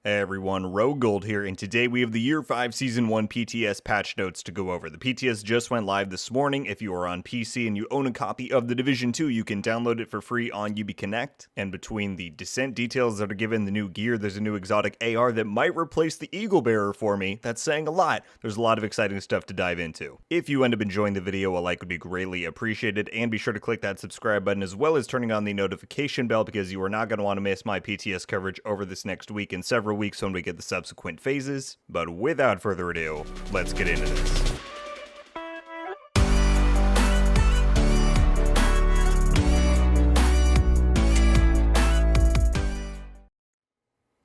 Hey everyone, RogueGold here, and today we have the Year 5 Season 1 PTS patch notes to go over. The PTS just went live this morning. If you are on PC and you own a copy of the Division 2, you can download it for free on UB Connect. And between the Descent details that are given, the new gear, there's a new exotic AR that might replace the Eagle Bearer for me. That's saying a lot. There's a lot of exciting stuff to dive into. If you end up enjoying the video, a like would be greatly appreciated, and be sure to click that subscribe button as well as turning on the notification bell because you are not going to want to miss my PTS coverage over this next week and several weeks when we get the subsequent phases. But without further ado, let's get into this.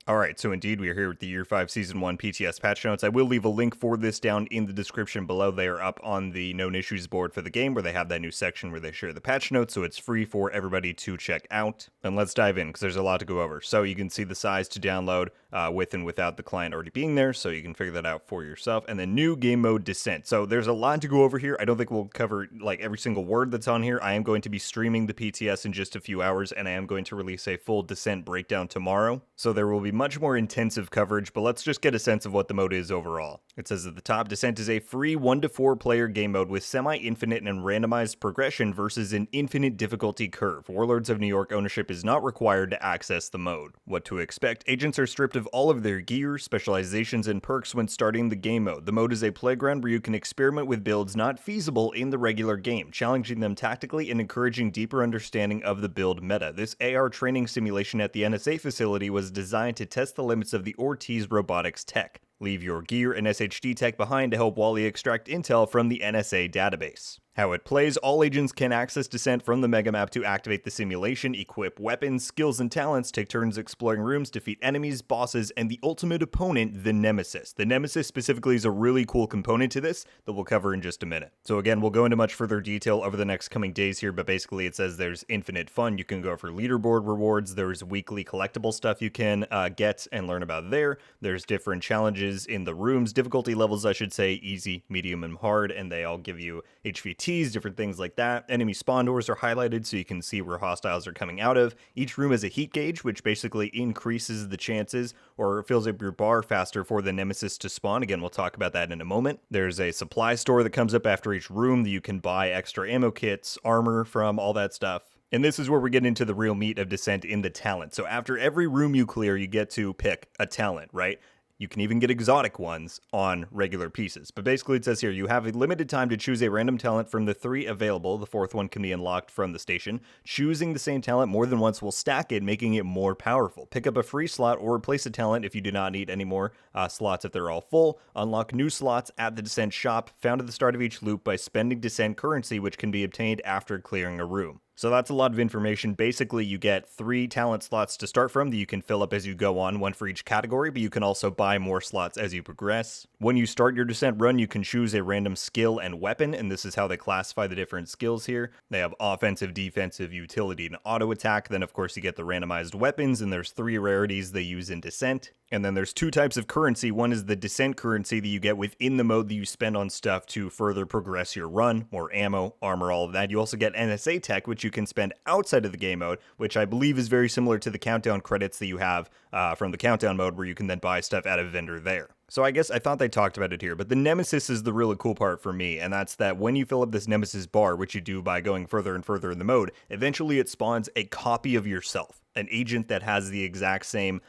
Alright, so indeed we are here with the Year 5 Season 1 PTS patch notes. I will leave a link for this down in the description below. They are up on the known issues board for the game where they have that new section where they share the patch notes, so it's free for everybody to check out. And let's dive in because there's a lot to go over. So you can see the size to download with and without the client already being there, so you can figure that out for yourself. And then new game mode Descent. So there's a lot to go over here. I don't think we'll cover like every single word that's on here. I am going to be streaming the PTS in just a few hours, and I am going to release a full Descent breakdown tomorrow. So there will be much more intensive coverage, but let's just get a sense of what the mode is overall. It says at the top, Descent is a free 1 to 4 player game mode with semi-infinite and randomized progression versus an infinite difficulty curve. Warlords of New York ownership is not required to access the mode. What to expect? Agents are stripped of all of their gear, specializations, and perks when starting the game mode. The mode is a playground where you can experiment with builds not feasible in the regular game, challenging them tactically and encouraging deeper understanding of the build meta. This AR training simulation at the NSA facility was designed to test the limits of the Ortiz robotics tech. Leave your gear and SHD tech behind to help Wally extract intel from the NSA database. How it plays: all agents can access Descent from the megamap to activate the simulation, equip weapons, skills, and talents, take turns exploring rooms, defeat enemies, bosses, and the ultimate opponent, the Nemesis. The Nemesis specifically is a really cool component to this that we'll cover in just a minute. So again, we'll go into much further detail over the next coming days here, but basically it says there's infinite fun. You can go for leaderboard rewards, there's weekly collectible stuff you can get and learn about there. There's different challenges in the rooms, difficulty levels I should say, easy, medium, and hard, and they all give you HVTs, different things like that. Enemy spawn doors are highlighted so you can see where hostiles are coming out of. Each room has a heat gauge, which basically increases the chances or fills up your bar faster for the Nemesis to spawn. Again, we'll talk about that in a moment. There's a supply store that comes up after each room that you can buy extra ammo kits, armor from, all that stuff. And this is where we get into the real meat of Descent in the talent. So after every room you clear, you get to pick a talent, right? You can even get exotic ones on regular pieces. But basically it says here, you have a limited time to choose a random talent from the 3 available. The 4th one can be unlocked from the station. Choosing the same talent more than once will stack it, making it more powerful. Pick up a free slot or replace a talent if you do not need any more slots if they're all full. Unlock new slots at the Descent shop, found at the start of each loop by spending Descent currency, which can be obtained after clearing a room. So that's a lot of information. Basically, you get 3 talent slots to start from that you can fill up as you go on, 1 for each category, but you can also buy more slots as you progress. When you start your Descent run, you can choose a random skill and weapon, and this is how they classify the different skills here. They have offensive, defensive, utility, and auto attack. Then, of course, you get the randomized weapons, and there's 3 rarities they use in Descent. And then there's 2 types of currency. One is the Descent currency that you get within the mode that you spend on stuff to further progress your run, more ammo, armor, all of that. You also get NSA tech, which you can spend outside of the game mode, which I believe is very similar to the countdown credits that you have from the countdown mode, where you can then buy stuff at a vendor there. So I guess I thought they talked about it here, but the Nemesis is the really cool part for me, and that's that when you fill up this Nemesis bar, which you do by going further and further in the mode, eventually it spawns a copy of yourself, an agent that has the exact same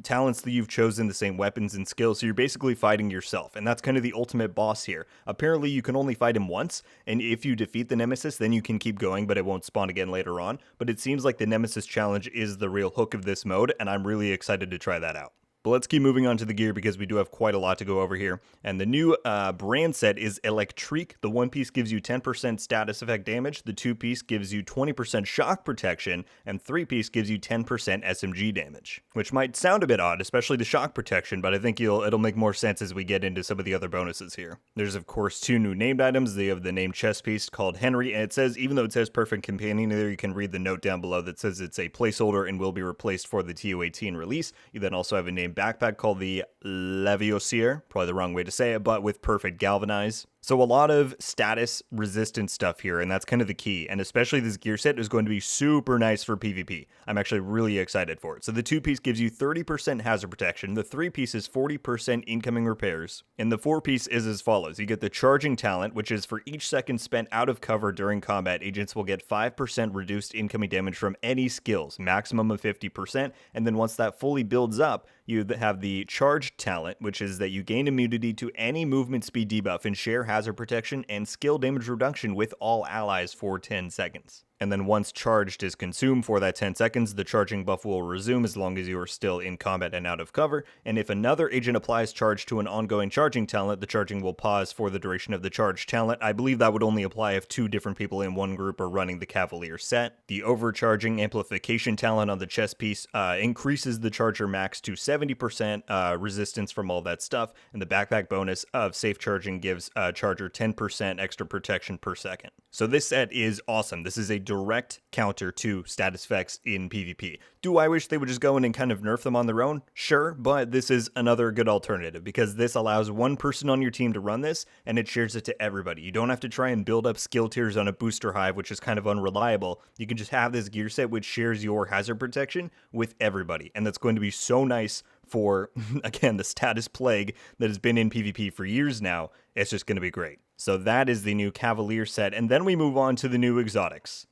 talents that you've chosen, the same weapons and skills, so you're basically fighting yourself, and that's kind of the ultimate boss here. Apparently you can only fight him once, and if you defeat the Nemesis, then you can keep going, but it won't spawn again later on. But it seems like the Nemesis challenge is the real hook of this mode, and I'm really excited to try that out. But let's keep moving on to the gear because we do have quite a lot to go over here. And the new brand set is Electrique. The 1 piece gives you 10% status effect damage, the 2 piece gives you 20% shock protection, and 3 piece gives you 10% SMG damage. Which might sound a bit odd, especially the shock protection, but I think it'll make more sense as we get into some of the other bonuses here. There's of course 2 new named items. They have the named chest piece called Henry, and it says, even though it says perfect companion there, you can read the note down below that says it's a placeholder and will be replaced for the TO18 release. You then also have a named backpack called the Leviosaur, probably the wrong way to say it, but with perfect galvanize. So a lot of status resistant stuff here, and that's kind of the key. And especially this gear set is going to be super nice for PvP. I'm actually really excited for it. So the 2-piece gives you 30% hazard protection, the 3-piece is 40% incoming repairs, and the 4-piece is as follows. You get the charging talent, which is for each second spent out of cover during combat, agents will get 5% reduced incoming damage from any skills, maximum of 50%, and then once that fully builds up, you have the charged talent, which is that you gain immunity to any movement speed debuff and share hazard protection and skill damage reduction with all allies for 10 seconds. And then once charged is consumed for that 10 seconds, the charging buff will resume as long as you are still in combat and out of cover. And if another agent applies charge to an ongoing charging talent, the charging will pause for the duration of the charged talent. I believe that would only apply if 2 different people in one group are running the Cavalier set. The overcharging amplification talent on the chest piece increases the charger max to 70% resistance from all that stuff. And the backpack bonus of safe charging gives charger 10% extra protection per second. So this set is awesome. This is a direct counter to status effects in PvP. Do I wish they would just go in and kind of nerf them on their own? Sure, but this is another good alternative because this allows one person on your team to run this and it shares it to everybody. You don't have to try and build up skill tiers on a booster hive, which is kind of unreliable. You can just have this gear set which shares your hazard protection with everybody, and that's going to be so nice for, again, the status plague that has been in PvP for years now. It's just going to be great. So that is the new Cavalier set, and then we move on to the new exotics.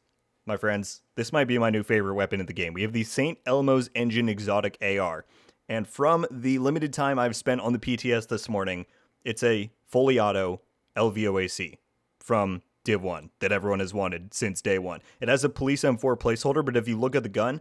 My friends, this might be my new favorite weapon in the game. We have the St. Elmo's Engine Exotic AR, and from the limited time I've spent on the PTS this morning, it's a fully auto LVOAC from Div 1 that everyone has wanted since day one. It has a Police M4 placeholder, but if you look at the gun,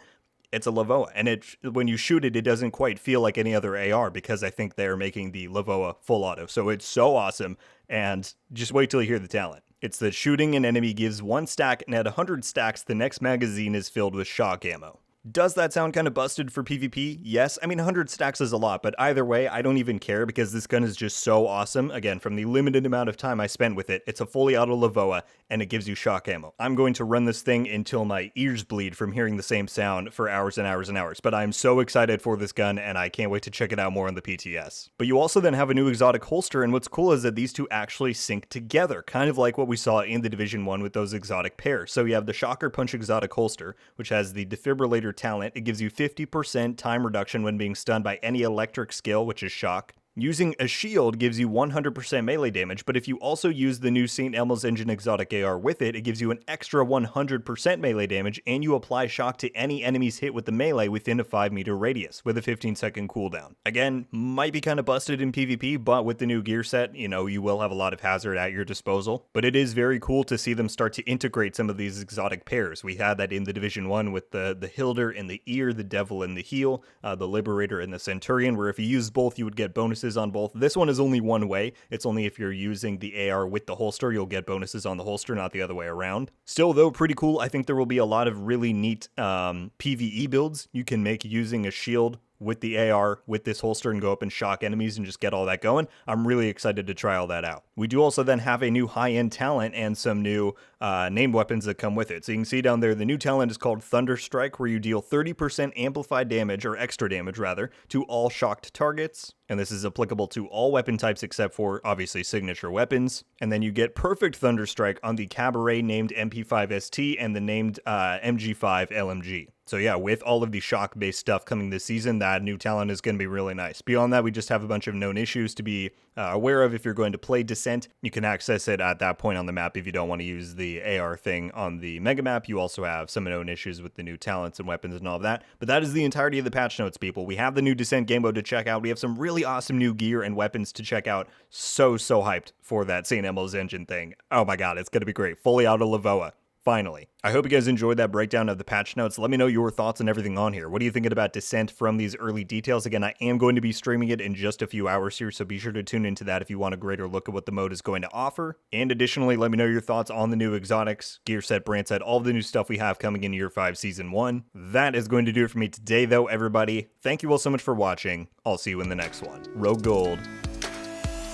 it's a Lavoa, and when you shoot it, it doesn't quite feel like any other AR because I think they're making the Lavoa full auto. So it's so awesome, and just wait till you hear the talent. It's that shooting an enemy gives 1 stack, and at 100 stacks, the next magazine is filled with shock ammo. Does that sound kind of busted for PvP? Yes. I mean, 100 stacks is a lot, but either way, I don't even care because this gun is just so awesome. Again, from the limited amount of time I spent with it, it's a fully auto Lavoa, and it gives you shock ammo. I'm going to run this thing until my ears bleed from hearing the same sound for hours and hours and hours, but I'm so excited for this gun, and I can't wait to check it out more on the PTS. But you also then have a new exotic holster, and what's cool is that these two actually sync together, kind of like what we saw in the Division 1 with those exotic pairs. So you have the Shocker Punch exotic holster, which has the defibrillator talent. It gives you 50% time reduction when being stunned by any electric skill, which is shock. Using a shield gives you 100% melee damage, but if you also use the new St. Elmo's Engine Exotic AR with it, it gives you an extra 100% melee damage, and you apply shock to any enemies hit with the melee within a 5-meter radius, with a 15-second cooldown. Again, might be kind of busted in PvP, but with the new gear set, you will have a lot of hazard at your disposal. But it is very cool to see them start to integrate some of these exotic pairs. We had that in the Division 1 with the Hilder and the Ear, the Devil and the Heel, the Liberator and the Centurion, where if you use both, you would get bonuses on both. This one is only one way. It's only if you're using the AR with the holster, you'll get bonuses on the holster, not the other way around. Still, though, pretty cool. I think there will be a lot of really neat PvE builds you can make using a shield with the AR, with this holster, and go up and shock enemies and just get all that going. I'm really excited to try all that out. We do also then have a new high-end talent and some new named weapons that come with it. So you can see down there, the new talent is called Thunder Strike, where you deal 30% amplified damage, or extra damage rather, to all shocked targets. And this is applicable to all weapon types except for, obviously, signature weapons. And then you get Perfect Thunder Strike on the Cabaret named MP5ST and the named MG5 LMG. So yeah, with all of the shock-based stuff coming this season, that new talent is going to be really nice. Beyond that, we just have a bunch of known issues to be aware of if you're going to play Descent. You can access it at that point on the map if you don't want to use the AR thing on the mega map. You also have some known issues with the new talents and weapons and all of that. But that is the entirety of the patch notes, people. We have the new Descent game mode to check out. We have some really awesome new gear and weapons to check out. So hyped for that St. Elmo's Engine thing. Oh my god, it's going to be great. Fully auto Lavoa. Finally. I hope you guys enjoyed that breakdown of the patch notes. Let me know your thoughts on everything on here. What are you thinking about Descent from these early details? Again, I am going to be streaming it in just a few hours here, so be sure to tune into that if you want a greater look at what the mode is going to offer. And additionally, let me know your thoughts on the new exotics, gear set, brand set, all of the new stuff we have coming in Year 5 Season 1. That is going to do it for me today, though, everybody. Thank you all so much for watching. I'll see you in the next one. RogueGold.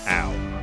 Ow.